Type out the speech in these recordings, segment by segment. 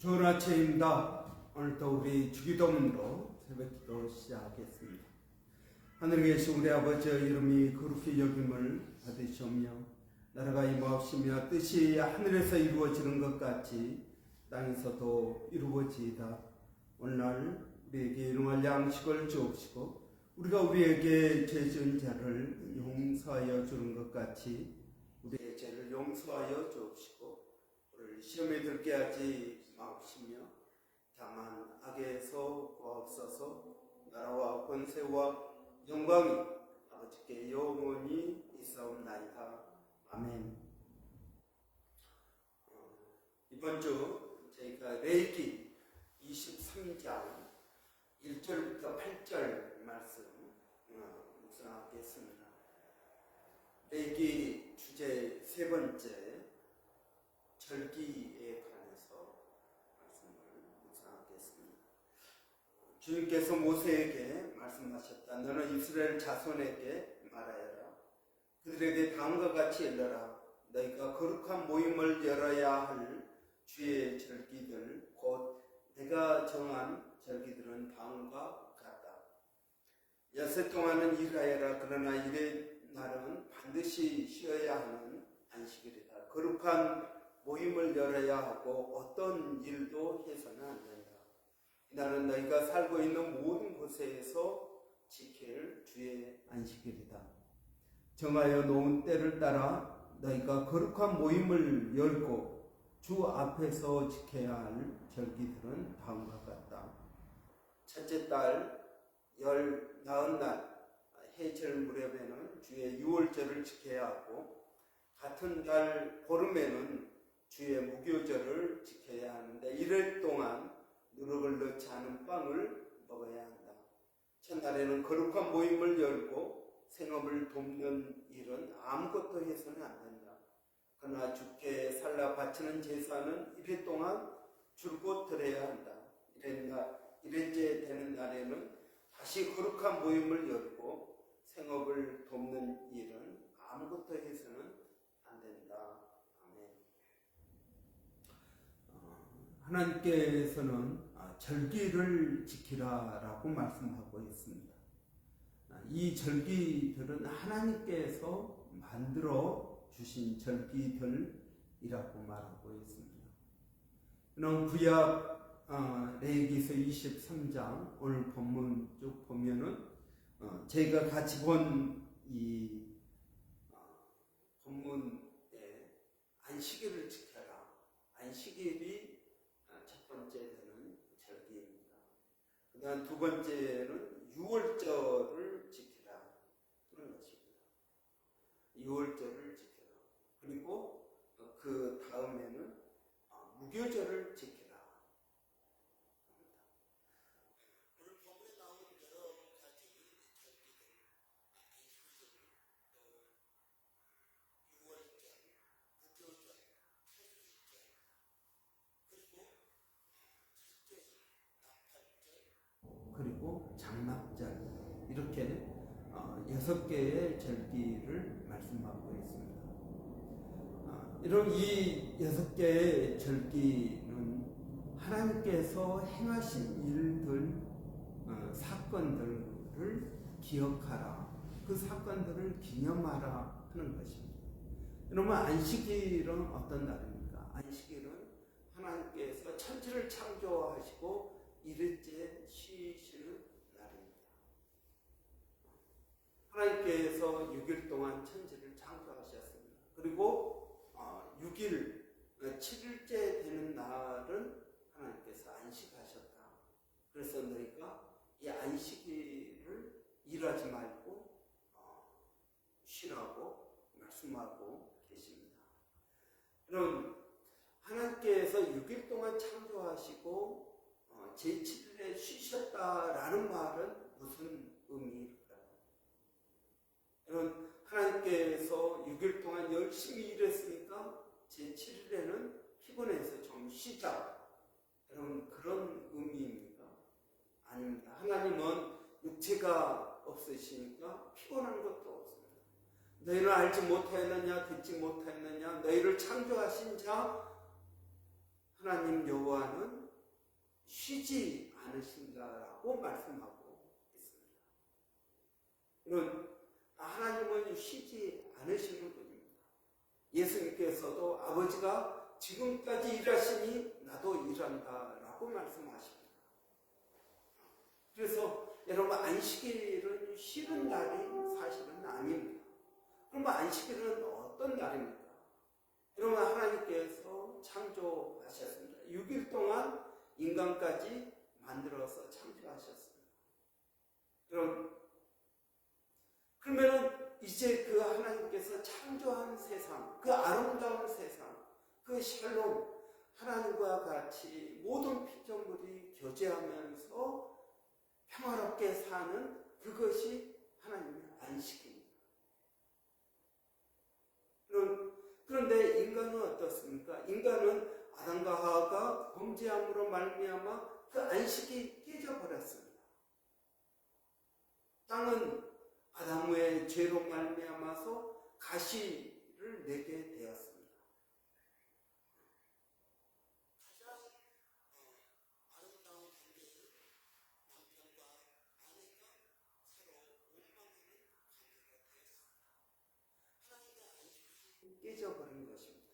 좋은 아침입니다. 오늘도 우리 주기도문으로 새벽기도 시작하겠습니다. 하늘에 계신 우리 아버지 이름이 거룩히 여김을 받으시오며 나라가 임하옵시며 뜻이 하늘에서 이루어지는 것 같이 땅에서도 이루어지이다. 오늘날 우리에게 일용할 양식을 주옵시고 우리가 우리에게 죄 지은 자를 용서하여 주는 것 같이 우리의 죄를 용서하여 주옵시고 우리를 시험에 들게 하지 마옵시며 다만 악에서 구하옵소서. 나라와 권세와 영광이 아버지께 영원히 있사옵나이다. 아멘. 이번 주 저희가 레위기 23장 1절부터 8절 말씀 묵상하겠습니다. 레위기 주제 세 번째 절기에 관해서 말씀을 묵상하겠습니다. 주님께서 모세에게 말씀하셨다. 너는 이스라엘 자손에게 말하여라. 그들에게 다음과 같이 일러라. 너희가 거룩한 모임을 열어야 할 주의 절기들 곧 내가 정한 절기들은 다음과 같다. 엿새 동안은 일하여라. 그러나 일의 날은 반드시 쉬어야 하는 안식일이다. 거룩한 모임을 열어야 하고 어떤 일도 해서는 안 된다. 이날은 너희가 살고 있는 모든 곳에서 지킬 주의 안식일이다. 정하여 놓은 때를 따라 너희가 거룩한 모임을 열고 주 앞에서 지켜야 할 절기들은 다음과 같다. 첫째 달 열 나흔 날 해절 무렵에는 주의 유월절을 지켜야 하고 같은 달 보름에는 주의 무교절을 지켜야 하는데 이럴 동안 누룩을 넣지 않은 빵을 먹어야 한다. 첫날에는 거룩한 모임을 열고 생업을 돕는 일은 아무것도 해서는 안 된다. 그러나 주께 살라 바치는 제사는 이래 동안 줄곧 드려야 한다. 이래째 되는 날에는 다시 거룩한 모임을 열고 생업을 돕는 일은 아무것도 해서는 안 된다. 아멘. 하나님께서는 절기를 지키라라고 말씀하고 있습니다. 이 절기들은 하나님께서 만들어 주신 절기들이라고 말하고 있습니다. 그럼 구약 레위기서 23장 오늘 본문 쭉 보면은 저희가 같이 본 이 본문에 안식일을 지켜라. 안식일이 첫 번째 되는 절기입니다. 그 다음 두 번째는 유월절을 지켜라 그런 것입니다. 유월절을 지켜라. 그리고 그 다음에는 무교절을 지켜라. 오늘 본문에 나오는 여러 가지 절기들, 안식일, 또 유월절, 무교절, 태일절, 그리고 첫째, 나팔절, 그리고 장막절 이렇게 6개의 절기를 말씀하고 있습니다. 이런 이 6개의 절기는 하나님께서 행하신 일들, 사건들을 기억하라. 그 사건들을 기념하라 하는 것입니다. 여러분, 안식일은 어떤 날입니까? 안식일은 하나님께서 천지를 창조하시고 이틀째 쉬시는 날입니다. 하나님께서 6일 동안 천지를 창조하셨습니다. 그리고 6일, 7일째 되는 날은 하나님께서 안식하셨다. 그래서 너희가 이 안식일을 일하지 말고 쉬라고 말씀하고 계십니다. 그럼 하나님께서 6일 동안 창조하시고 제7일에 쉬셨다라는 말은 무슨 의미일까요? 여러분, 하나님께서 6일 동안 열심히 일했으니까 제7일에는 피곤해서 좀 쉬자. 여러분, 그런 의미입니까? 아닙니다. 하나님은 육체가 없으시니까 피곤한 것도 없습니다. 너희는 알지 못하였느냐, 듣지 못하였느냐, 너희를 창조하신 자 하나님 여호와는 쉬지 않으신다라고 말씀하고 있습니다. 이런 하나님은 쉬지 않으시는 분입니다. 예수님께서도 아버지가 지금까지 일하시니 나도 일한다라고 말씀하십니다. 그래서 여러분, 안식일은 쉬는 날이 사실은 아닙니다. 그러면 안식일은 어떤 날입니까? 여러분, 하나님께서 창조하셨습니다. 6일 동안 인간까지 만들어서 창조하셨습니다. 그러면 이제 그 하나님께서 창조한 세상, 그 아름다운 세상, 그 샬롬, 하나님과 같이 모든 피조물이 교제하면서 평화롭게 사는 그것이 하나님의 안식입니다. 그런데 인간은 어떻습니까? 인간은 아담과 하와가 범죄함으로 말미암아 그 안식이 깨져버렸습니다. 땅은 아담의 죄로 말미암아서 가시를 내게 되었습니다. 가장 아름다운 관계를 남편과 아내가 서로 원망하는 관계가 되었습니다. 하나님의 안식이 깨져버린 것입니다.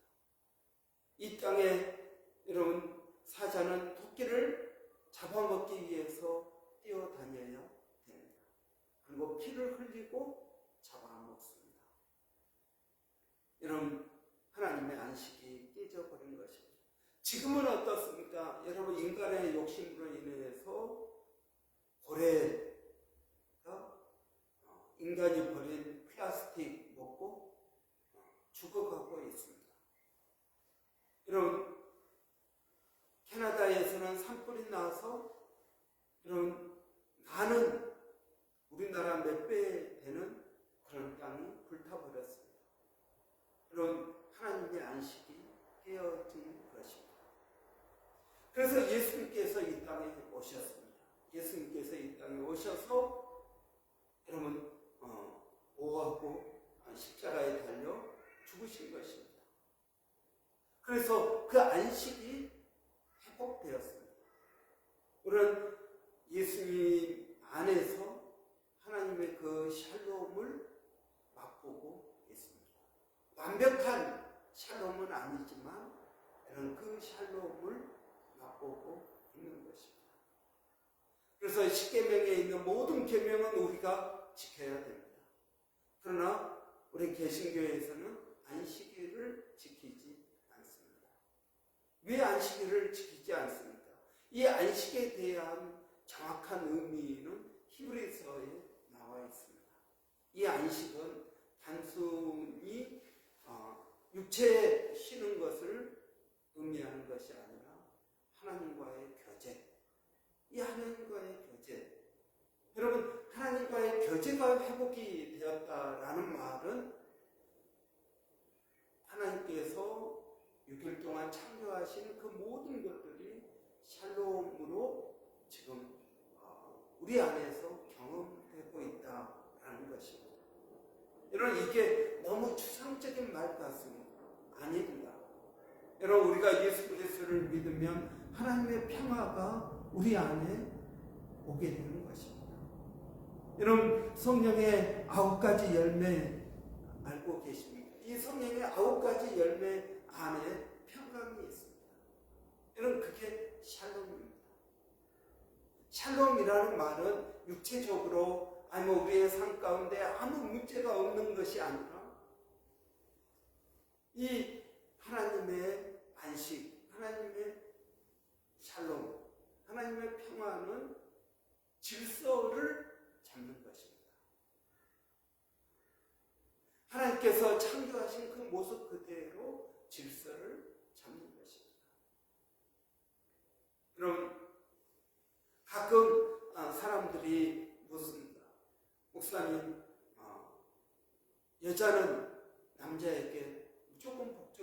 이 땅에 여러분, 사자는 토끼를 잡아먹기 위해서 뛰어다녀야 됩니다. 그리고 피를 흘리고 잡아먹습니다. 여러분, 하나님의 안식이 깨져버린 것입니다. 지금은 어떻습니까? 여러분, 인간의 욕심으로 인해서 고래가 인간이 버린 플라스틱 먹고 죽어가고 있습니다. 여러분, 캐나다에서는 산불이 나서 여러분, 많은 우리나라 몇 배 되는 그런 땅이 불타버렸습니다. 여러분, 하나님의 안식이 깨어진 것입니다. 그래서 예수님께서 이 땅에 오셨습니다. 예수님께서 이 땅에 오셔서 여러분, 오하고 십자가에 달려 죽으신 것입니다. 그래서 그 안식이 회복되었습니다. 우리는 예수님 안에서 하나님의 그 샬롬을 맛보고 있습니다. 완벽한 샬롬은 아니지만 이런 그 샬롬을 맛보고 있는 것입니다. 그래서 십계명에 있는 모든 계명은 우리가 지켜야 됩니다. 그러나 우리 개신교에서는 안식일을 지키지 않습니다. 왜 안식일을 지키지 않습니까? 이 안식에 대한 정확한 의미는 히브리서에 나와 있습니다. 이 안식은 단순히 육체에 쉬는 것을 의미하는 것이 아니라 하나님과의 교제, 이 하나님과의 교제. 여러분, 하나님과의 교제가 회복이 되었다라는 말은 하나님께서 6일 동안 창조하신 그 모든 것들이 샬롬으로 지금 우리 안에서 경험되고 있다라는 것입니다. 여러분, 이게 너무 추상적인 말 같습니다. 아닙니다. 여러분, 우리가 예수 그리스도를 믿으면 하나님의 평화가 우리 안에 오게 되는 것입니다. 여러분, 성령의 9가지 열매 알고 계십니까? 이 성령의 9가지 열매 안에 평강이 있습니다. 여러분, 그게 샬롬입니다. 샬롬이라는 말은 육체적으로 아니면 우리의 삶 가운데 아무 문제가 없는 것이 아니라 이 하나님의 안식, 하나님의 샬롬, 하나님의 평화는 질서를 잡는 것입니다. 하나님께서 창조하신 그 모습 그대로 질서를 잡는 것입니다. 여러분, 가끔 사람들이 묻습니다. 목사님, 여자는 남자에게 무조건 복종해야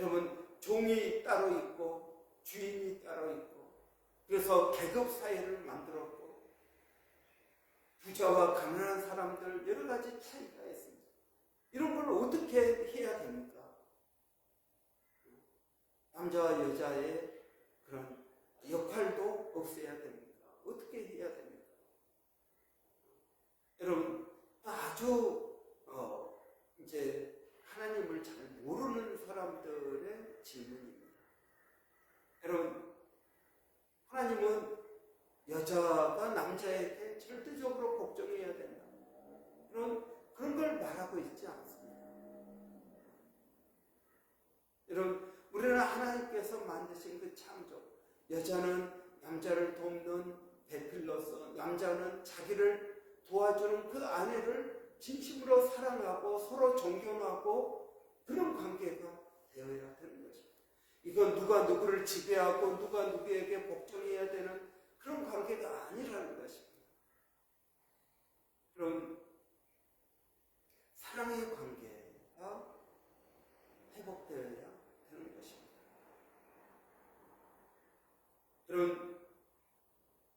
여러분, 종이 따로 있고 주인이 따로 있고, 그래서 계급 사회를 만들었고, 부자와 가난한 사람들 여러 가지 차이가 있습니다. 이런 걸 어떻게 해야 됩니까? 남자와 여자의 그런 역할도 없애야 됩니까? 어떻게 해야 됩니까? 여러분, 아주 이제 하나님을 잘 모르는 사람들의 질문입니다. 여러분, 하나님은 여자가 남자에게 절대적으로 복종해야 된다, 그런 걸 말하고 있지 않습니다. 여러분, 우리는 하나님께서 만드신 그 창조, 여자는 남자를 돕는 배필로서, 남자는 자기를 도와주는 그 아내를 진심으로 사랑하고 서로 존경하고 그런 관계가 되어야 되는 것입니다. 이건 누가 누구를 지배하고 누가 누구에게 복종해야 되는 그런 관계가 아니라는 것입니다. 그럼 사랑의 관계가 회복되어야 되는 것입니다. 그럼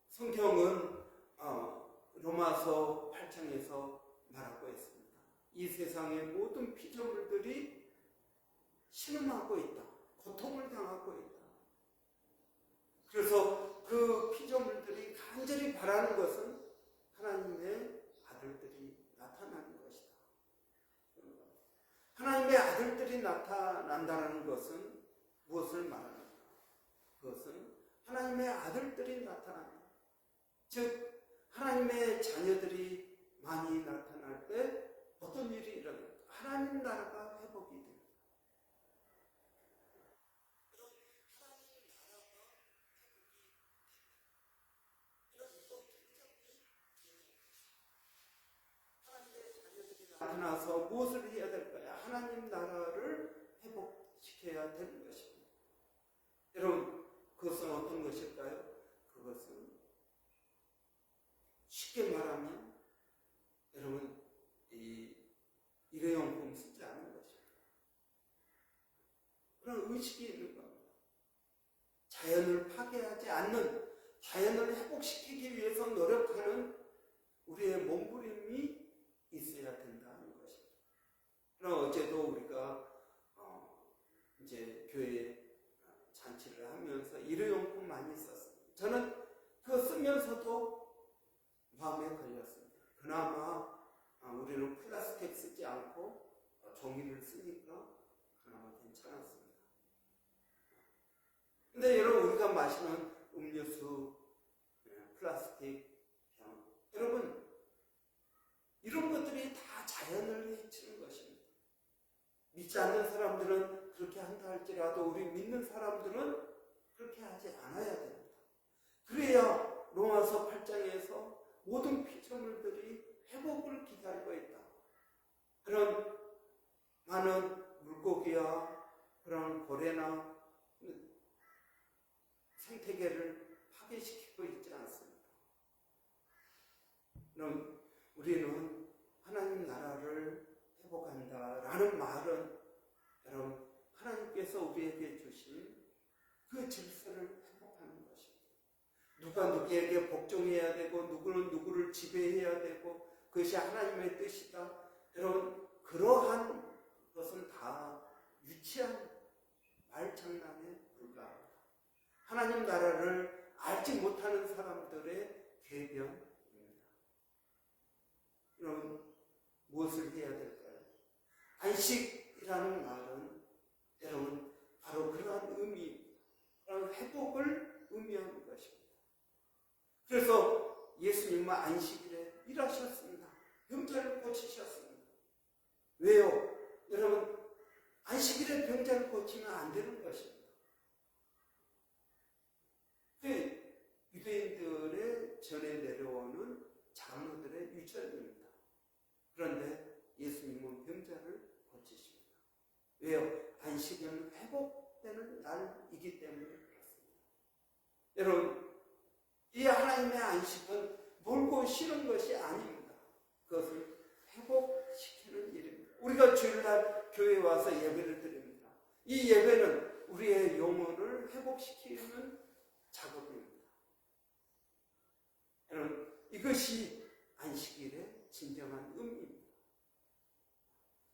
성경은 로마서 8장에서 말하고 있습니다. 이 세상의 모든 피조물들이 신음하고 있다, 고통을 당하고 있다. 그래서 그 피조물들이 간절히 바라는 것은 하나님의 아들들이 나타나는 것이다. 하나님의 아들들이 나타난다는 것은 무엇을 말합니까? 그것은 하나님의 아들들이 나타난다. 즉 하나님의 자녀들이 많이 나타날 때 어떤 일이 일어납니까? 하나님 나라가 회복이 됩니다. 나타나서 무엇을 해야 될까요? 하나님 나라를 회복시켜야 되는 것입니다. 여러분, 그것은 어떤 것일까요? 그것은 쉽게 말하면 여러분, 일회용품 쓰지 않는 것입니다. 그런 의식이 있는 겁니다. 자연을 파괴하지 않는, 자연을 회복시키기 위해서 노력하는 우리의 몸부림이 있어야 된다는 것입니다. 그럼 어제도 우리가 이제 교회 잔치를 하면서 일회용품 많이 썼습니다. 저는 그거 쓰면서도 마음에 걸렸습니다. 그나마 우리는 플라스틱 쓰지 않고 종이를 쓰니까 그나마 괜찮았습니다. 근데 여러분, 우리가 마시는 음료수, 플라스틱 병, 여러분, 이런 것들이 다 자연을 해치는 것입니다. 믿지 않는 사람들은 그렇게 한다 할지라도 우리 믿는 사람들은 그렇게 하지 않아야 됩니다. 그래야 로마서 8장에서 모든 피조물들이 회복을 기다리고 있다. 그런 많은 물고기와 그런 고래나 생태계를 파괴시키고 있지 않습니다. 그럼 우리는 하나님 나라를 회복한다라는 말은 여러분, 하나님께서 우리에게 주신 그 질서를 회복하는 것입니다. 누가 누구에게 복종해야 되고 누구는 누구를 지배해야 되고 그것이 하나님의 뜻이다. 여러분, 그러한 것은 다 유치한 말장난에 불과합니다. 하나님 나라를 알지 못하는 사람들의 궤변입니다. 여러분, 무엇을 해야 될까요? 안식이라는 말은 여러분 바로 그러한 의미, 그런 회복을 의미하는 것입니다. 그래서 예수님은 안식일에 일하셨습니다. 병자를 고치셨습니다. 왜요? 여러분, 안식일에 병자를 고치면 안 되는 것입니다. 유대인들의 전에 내려오는 장로들의 유전입니다. 그런데 예수님은 병자를 고치십니다. 왜요? 안식은 회복되는 날이기 때문에 그렇습니다. 여러분, 이 하나님의 안식은 놀고 쉬는 것이 아닙니다. 그것을 회복시키는 일입니다. 우리가 주일날 교회에 와서 예배를 드립니다. 이 예배는 우리의 영혼을 회복시키는 작업입니다. 여러분, 이것이 안식일의 진정한 의미입니다.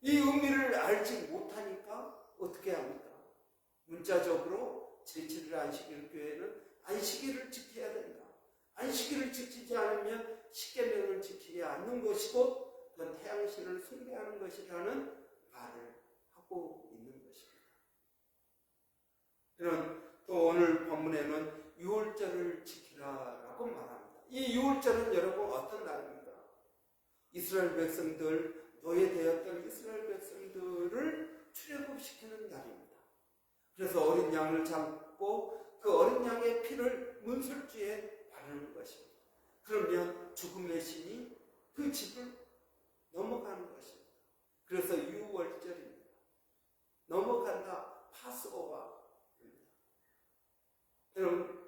이 의미를 알지 못하니까 어떻게 합니까? 문자적으로 제7일 안식일 교회는 안식일을 지켜야 된다. 안식일을 지키지 않으면 십계명을 지키지 않는 것이고 그건 태양신을 숭배하는 것이라는 말을 하고 있는 것입니다. 또 오늘 본문에는 유월절을 지키라라고 말합니다. 이 유월절은 여러분 어떤 날입니까? 이스라엘 백성들, 노예되었던 이스라엘 백성들을 출애굽시키는 날입니다. 그래서 어린 양을 잡고 그 어린 양의 피를 문설주에 바르는 것입니다. 그러면 죽음의 신이 그 집을 넘어가는 것입니다. 그래서 유월절입니다. 넘어간다, 파스오바입니다. 여러분,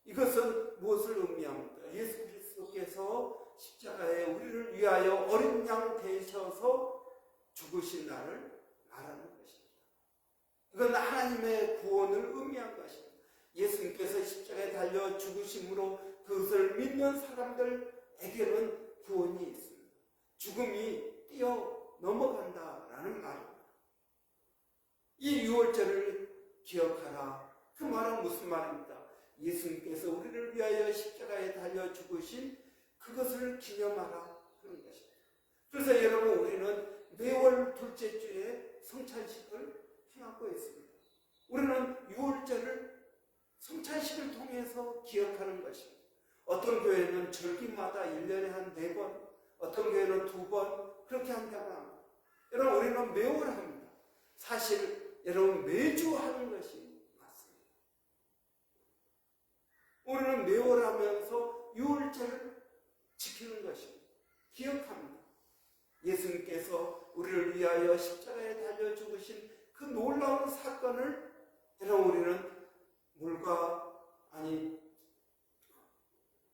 이것은 무엇을 의미합니까? 예수 그리스도께서 십자가에 우리를 위하여 어린 양 되셔서 죽으신 날을 말하는 것입니다. 이건 하나님의 구원을 의미한 것입니다. 예수님께서 십자가에 달려 죽으심으로 그것을 믿는 사람들에게는 구원이 있습니다. 죽음이 뛰어 넘어간다라는 말입니다. 이 유월절을 기억하라. 그 말은 무슨 말입니까? 예수님께서 우리를 위하여 십자가에 달려 죽으신 그것을 기념하라 하는 것입니다. 그래서 여러분, 우리는 매월 둘째 주에 성찬식을 행하고 있습니다. 우리는 유월절을 성찬식을 통해서 기억하는 것입니다. 어떤 교회는 절기마다 1년에 한 4번, 어떤 교회는 2번 그렇게 한다고 합니다. 여러분, 우리는 매월 합니다. 사실 여러분, 매주 하는 것이 맞습니다. 우리는 매월 하면서 유월절을 지키는 것입니다. 기억합니다. 예수님께서 우리를 위하여 십자가에 달려 죽으신 그 놀라운 사건을 여러분, 우리는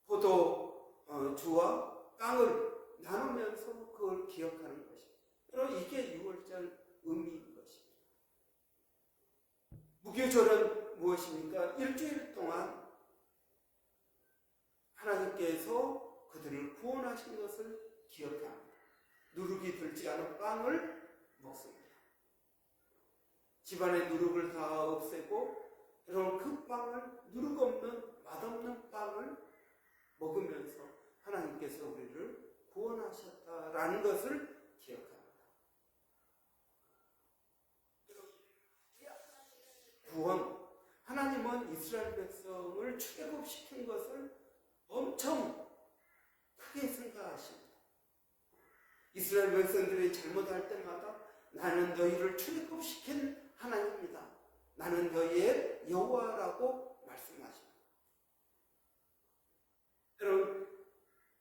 포도주와 빵을 나누면서 그걸 기억하는 것입니다. 여러분, 이게 유월절 의미인 것입니다. 무교절은 무엇입니까? 일주일 동안 하나님께서 그들을 구원하신 것을 기억합니다. 누룩이 들지 않은 빵을 먹습니다. 집안의 누룩을 다 없애고 여러분, 그 빵을, 누룩 없는 맛없는 빵을 먹으면서 하나님께서 우리를 구원하셨다라는 것을 기억합니다. 구원, 하나님은 이스라엘 백성을 출애굽시킨 것을 엄청 크게 생각하십니다. 이스라엘 백성들이 잘못할 때마다 나는 너희를 출애굽시킨 하나님이다. 나는 너희의 여호와라고 말씀하십니다. 여러분,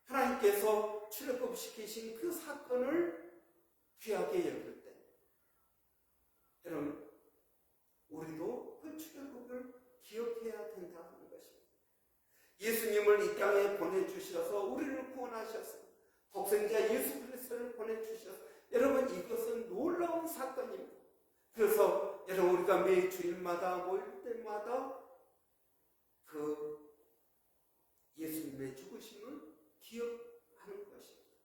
하나님께서 출애굽시키신 그 사건을 귀하게 여길 때 여러분, 우리도 그 출애굽을 기억해야 된다는 것입니다. 예수님을 이 땅에 보내주셔서 우리를 구원하셨습니다. 독생자 예수 그리스도를 보내주셔서 여러분, 이것은 놀라운 사건입니다. 그래서 여러분, 우리가 매 주일마다 모일 때마다 그 예수님의 죽으심을 기억하는 것입니다.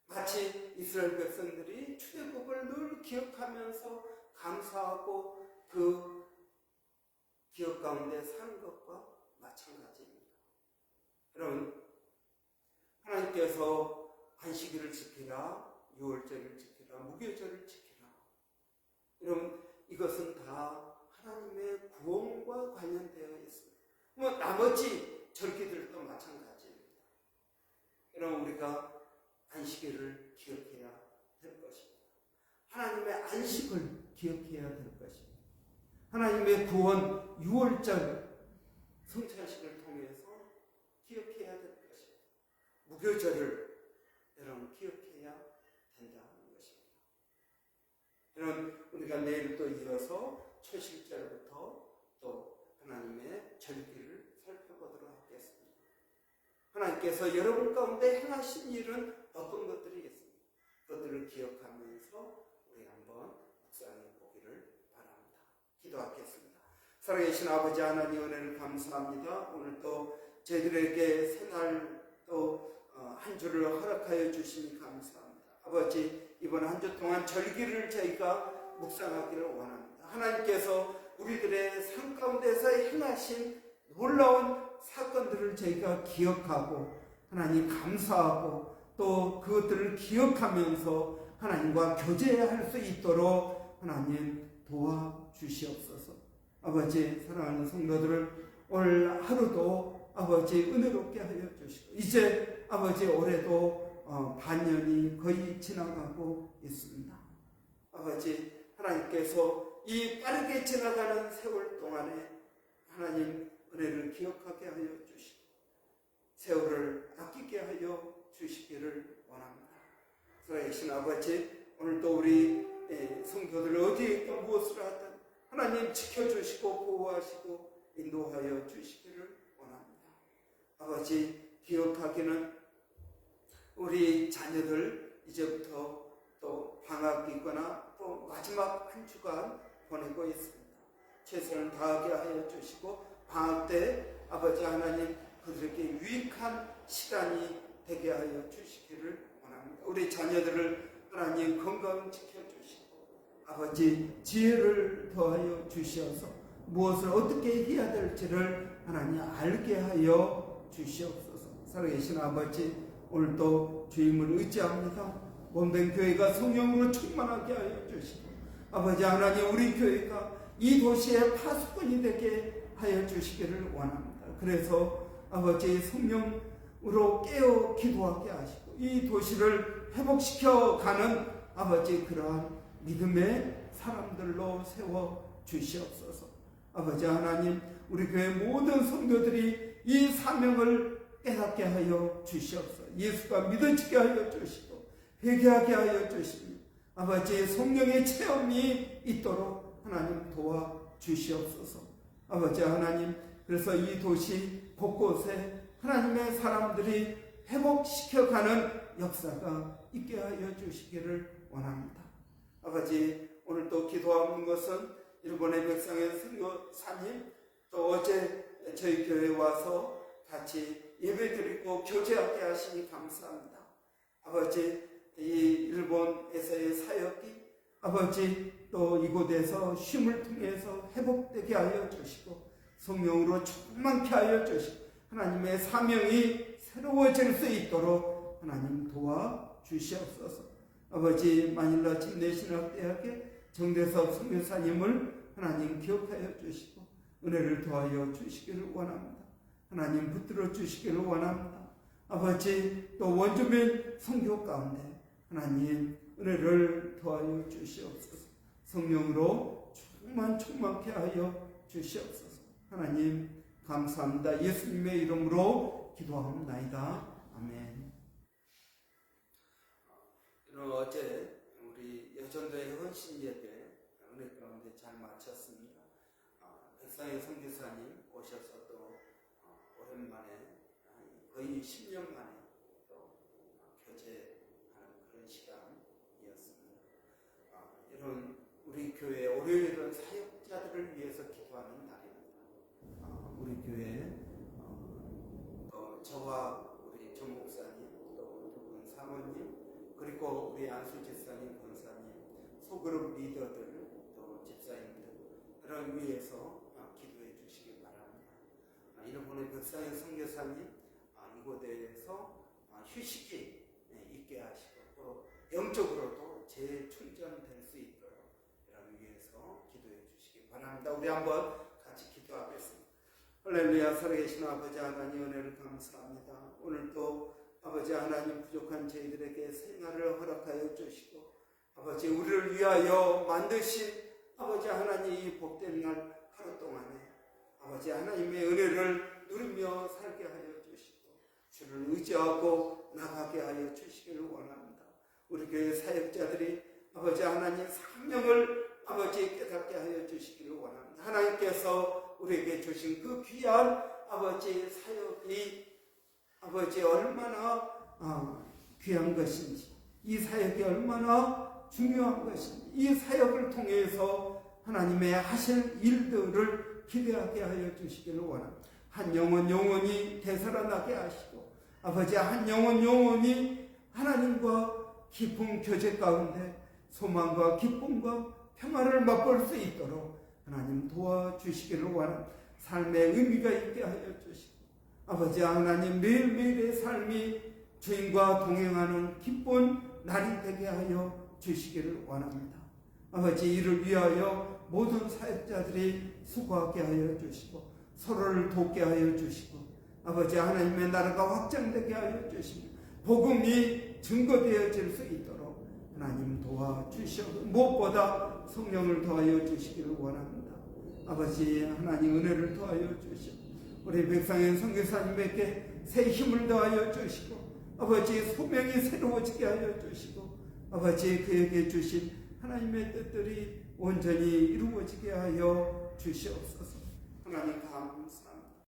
마치 이스라엘 백성들이 출애굽을 늘 기억하면서 감사하고 그 기억 가운데 사는 것과 마찬가지입니다. 여러분, 하나님께서 안식일을 지키라, 유월절을 지키라, 무교절을 지키라. 여러분, 이것은 다 하나님의 구원과 관련되어 있습니다. 나머지 절기들도 마찬가지입니다. 여러분, 우리가 안식일을 기억해야 될 것입니다. 하나님의 안식을 기억해야 될 것입니다. 하나님의 구원, 유월절, 성찬식을 통해서 기억해야 될 것입니다. 무교절을 여러분 기억해야 된다는 것입니다. 여러분, 우리가 내일 또 이어서 초실절부터 또 하나님의 절기를 살펴보도록 하겠습니다. 하나님께서 여러분 가운데 행하신 일은 어떤 것들이 있습니까? 그것들을 기억하면서 우리 한번 묵상해 보기를 기도하겠습니다. 살아계신 아버지 하나님 은혜를 감사합니다. 오늘 또 저희들에게 새날 또 한 주를 허락하여 주시니 감사합니다. 아버지, 이번 한 주 동안 절기를 저희가 묵상하기를 원합니다. 하나님께서 우리들의 삶 가운데서 행하신 놀라운 사건들을 저희가 기억하고 하나님 감사하고 또 그것들을 기억하면서 하나님과 교제할 수 있도록 하나님 도와주시옵소서. 아버지, 사랑하는 성도들을 오늘 하루도 아버지 은혜롭게 하여 주시고, 이제 아버지 올해도 반년이 거의 지나가고 있습니다. 아버지, 하나님께서 이 빠르게 지나가는 세월 동안에 하나님 은혜를 기억하게 하여 주시고 세월을 아끼게 하여 주시기를 원합니다. 살아계신 아버지, 오늘도 우리 성도들 어디에 있든 무엇을 하든 하나님 지켜주시고 보호하시고 인도하여 주시기를 원합니다. 아버지, 기억하기는 우리 자녀들 이제부터 또 방학이거나 또 마지막 한 주간 보내고 있습니다. 최선을 다하게 하여 주시고 방학 때 아버지 하나님 그들에게 유익한 시간이 되게 하여 주시기를 원합니다. 우리 자녀들을 하나님 건강 지켜주시고 아버지 지혜를 더하여 주시어서 무엇을 어떻게 해야 될지를 하나님 알게 하여 주시옵소서. 살아계신 아버지, 오늘도 주님을 의지합니다. 몸된 교회가 성령으로 충만하게 하여 주시고 아버지 하나님, 우리 교회가 이 도시의 파수꾼이 되게 하여 주시기를 원합니다. 그래서 아버지 성령으로 깨어 기도하게 하시고 이 도시를 회복시켜 가는 아버지 그러한 믿음의 사람들로 세워 주시옵소서. 아버지 하나님, 우리 교회 모든 성도들이 이 사명을 깨닫게 하여 주시옵소서. 예수가 믿어지게 하여 주시고 회개하게 하여 주시며 아버지 성령의 체험이 있도록 하나님 도와주시옵소서. 아버지 하나님, 그래서 이 도시 곳곳에 하나님의 사람들이 회복시켜가는 역사가 있게 하여 주시기를 원합니다. 아버지, 오늘 또 기도하는 것은 일본의 백성의 선교사님, 또 어제 저희 교회에 와서 같이 예배드리고 교제하게 하시니 감사합니다. 아버지, 이 일본에서의 사역이 아버지 또 이곳에서 쉼을 통해서 회복되게 하여 주시고 성령으로 충만케 하여 주시고 하나님의 사명이 새로워질 수 있도록 하나님 도와주시옵소서. 아버지, 마닐라 침례신학대학의 정대섭 선교사님을 하나님 기억하여 주시고 은혜를 더하여 주시기를 원합니다. 하나님 붙들어 주시기를 원합니다. 아버지, 또 원주민 선교 가운데 하나님 은혜를 더하여 주시옵소서. 성령으로 충만케 하여 주시옵소서. 하나님 감사합니다. 예수님의 이름으로 기도합니다. 아멘. 어제 우리 여전도의 헌신 예배 은혜 가운데 잘 마쳤습니다. 백상의 선교사님 오셔서 또 오랜만에 거의 10년 만에 또 교제하는 그런 시간이었습니다. 이런 우리 교회 월요일은 사역자들을 위해서 기도하는 날입니다. 우리 교회 저와 우리 정 목사님, 또 두 분 사모님, 그리고 우리 안수 집사님, 권사님, 소그룹 리더들, 또 집사님들을 위해서 기도해 주시기 바랍니다. 일본의 백상의 선교사님 이곳에서 휴식이 있게 하시고 또 영적으로도 재충전될 수 있도록 이를 위해서 기도해 주시기 바랍니다. 우리 한번 같이 기도하겠습니다. 할렐루야. 살아계신 아버지 하나님 은혜를 감사합니다. 오늘도 아버지 하나님 부족한 저희들에게 생활을 허락하여 주시고 아버지 우리를 위하여 만드신 아버지 하나님 이 복된 날 하루 동안에 아버지 하나님의 은혜를 누리며 살게 하여 주시고 주를 의지하고 나가게 하여 주시기를 원합니다. 우리 교회 사역자들이 아버지 하나님 사명을 아버지 깨닫게 하여 주시기를 원합니다. 하나님께서 우리에게 주신 그 귀한 아버지 사역이 아버지 얼마나 귀한 것인지, 이 사역이 얼마나 중요한 것인지, 이 사역을 통해서 하나님의 하실 일들을 기대하게 하여 주시기를 원합니다. 한 영혼 영혼이 되살아나게 하시고 아버지 한 영혼 영혼이 하나님과 깊은 교제 가운데 소망과 기쁨과 평화를 맛볼 수 있도록 하나님 도와주시기를 원합니다. 삶의 의미가 있게 하여 주시고 아버지 하나님 매일매일의 삶이 주님과 동행하는 기쁜 날이 되게 하여 주시기를 원합니다. 아버지 이를 위하여 모든 사역자들이 수고하게 하여 주시고 서로를 돕게 하여 주시고 아버지 하나님의 나라가 확장되게 하여 주시고 복음이 증거되어질 수 있도록 하나님 도와주시고 무엇보다 성령을 더하여 주시기를 원합니다. 아버지 하나님 은혜를 더하여 주시고 우리 백상현 선교사님에게 새 힘을 더하여 주시고 아버지 소명이 새로워지게 하여 주시고 아버지 그에게 주신 하나님의 뜻들이 온전히 이루어지게 하여 주시옵소서. 하나님 감사합니다.